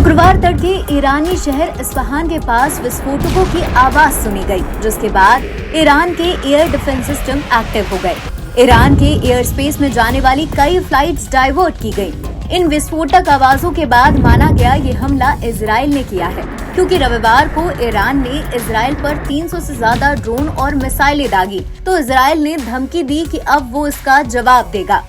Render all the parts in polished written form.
शुक्रवार तड़के ईरानी शहर इस्फहान के पास विस्फोटकों की आवाज सुनी गई, जिसके बाद ईरान के एयर डिफेंस सिस्टम एक्टिव हो गए। ईरान के एयर स्पेस में जाने वाली कई फ्लाइट्स डाइवर्ट की गयी। इन विस्फोटक आवाजों के बाद माना गया ये हमला इजराइल ने किया है, क्योंकि रविवार को ईरान ने इजराइल पर 300 से ज्यादा ड्रोन और मिसाइलें दागी, तो इजराइल ने धमकी दी कि अब वो इसका जवाब देगा।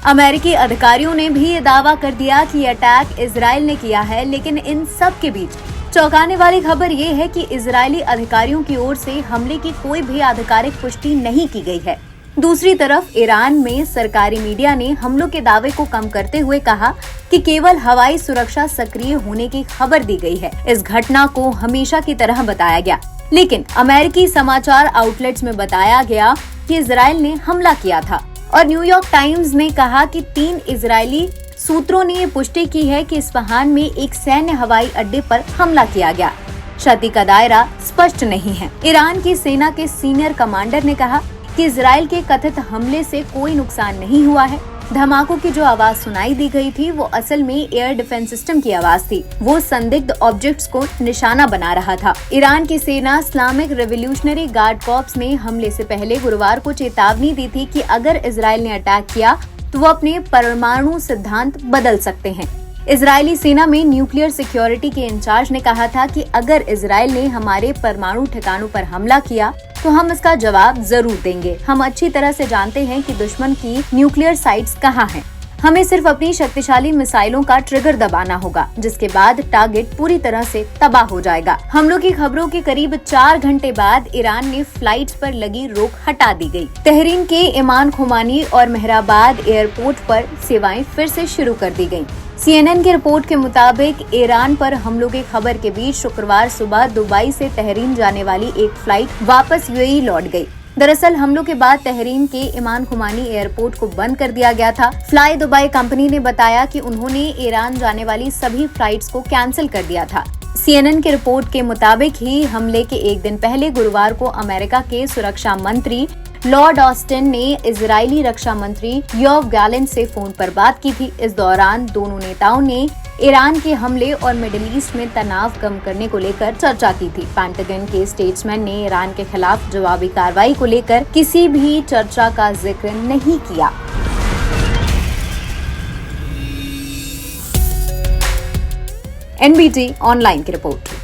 अमेरिकी अधिकारियों ने भी ये दावा कर दिया कि ये अटैक इजराइल ने किया है, लेकिन इन सब के बीच चौंकाने वाली खबर ये है कि इजरायली अधिकारियों की ओर से हमले की कोई भी आधिकारिक पुष्टि नहीं की गई है। दूसरी तरफ ईरान में सरकारी मीडिया ने हमलों के दावे को कम करते हुए कहा कि केवल हवाई सुरक्षा सक्रिय होने की खबर दी गई है। इस घटना को हमेशा की तरह बताया गया, लेकिन अमेरिकी समाचार आउटलेट्स में बताया गया कि इजराइल ने हमला किया था। और न्यूयॉर्क टाइम्स ने कहा कि 3 इजरायली सूत्रों ने ये पुष्टि की है कि इस्फहान में एक सैन्य हवाई अड्डे पर हमला किया गया। क्षति का दायरा स्पष्ट नहीं है। ईरान की सेना के सीनियर कमांडर ने कहा कि इजराइल के कथित हमले से कोई नुकसान नहीं हुआ है। धमाकों की जो आवाज सुनाई दी गई थी वो असल में एयर डिफेंस सिस्टम की आवाज थी। वो संदिग्ध ऑब्जेक्ट्स को निशाना बना रहा था। ईरान की सेना इस्लामिक रेवोल्यूशनरी गार्ड कॉर्प्स ने हमले से पहले गुरुवार को चेतावनी दी थी कि अगर इजराइल ने अटैक किया तो वो अपने परमाणु सिद्धांत बदल सकते हैं। इजरायली सेना में न्यूक्लियर सिक्योरिटी के इंचार्ज ने कहा था कि अगर इजराइल ने हमारे परमाणु ठिकानों पर हमला किया तो हम इसका जवाब जरूर देंगे। हम अच्छी तरह से जानते हैं कि दुश्मन की न्यूक्लियर साइट्स कहाँ हैं। हमें सिर्फ अपनी शक्तिशाली मिसाइलों का ट्रिगर दबाना होगा, जिसके बाद टारगेट पूरी तरह से तबाह हो जाएगा। हमलों की खबरों के करीब 4 घंटे बाद ईरान ने फ्लाइट्स पर लगी रोक हटा दी गई। तेहरीन के इमाम खुमानी और मेहराबाद एयरपोर्ट पर सेवाएं फिर से शुरू कर दी गयी। CNN की रिपोर्ट के मुताबिक ईरान पर हमलों की खबर के बीच शुक्रवार सुबह दुबई से तेहरीन जाने वाली एक फ्लाइट वापस UAE लौट गई। दरअसल हमलों के बाद तेहरीन के इमाम खुमानी एयरपोर्ट को बंद कर दिया गया था। फ्लाई दुबई कंपनी ने बताया कि उन्होंने ईरान जाने वाली सभी फ्लाइट्स को कैंसिल कर दिया था। CNN की रिपोर्ट के मुताबिक ही हमले के एक दिन पहले गुरुवार को अमेरिका के सुरक्षा मंत्री लॉर्ड ऑस्टिन ने इजरायली रक्षा मंत्री योव गैलेंट से फोन पर बात की थी। इस दौरान दोनों नेताओं ने ईरान के हमले और मिडिल ईस्ट में तनाव कम करने को लेकर चर्चा की थी। पेंटागन के स्टेट्समैन ने ईरान के खिलाफ जवाबी कार्रवाई को लेकर किसी भी चर्चा का जिक्र नहीं किया। NBT ऑनलाइन की रिपोर्ट।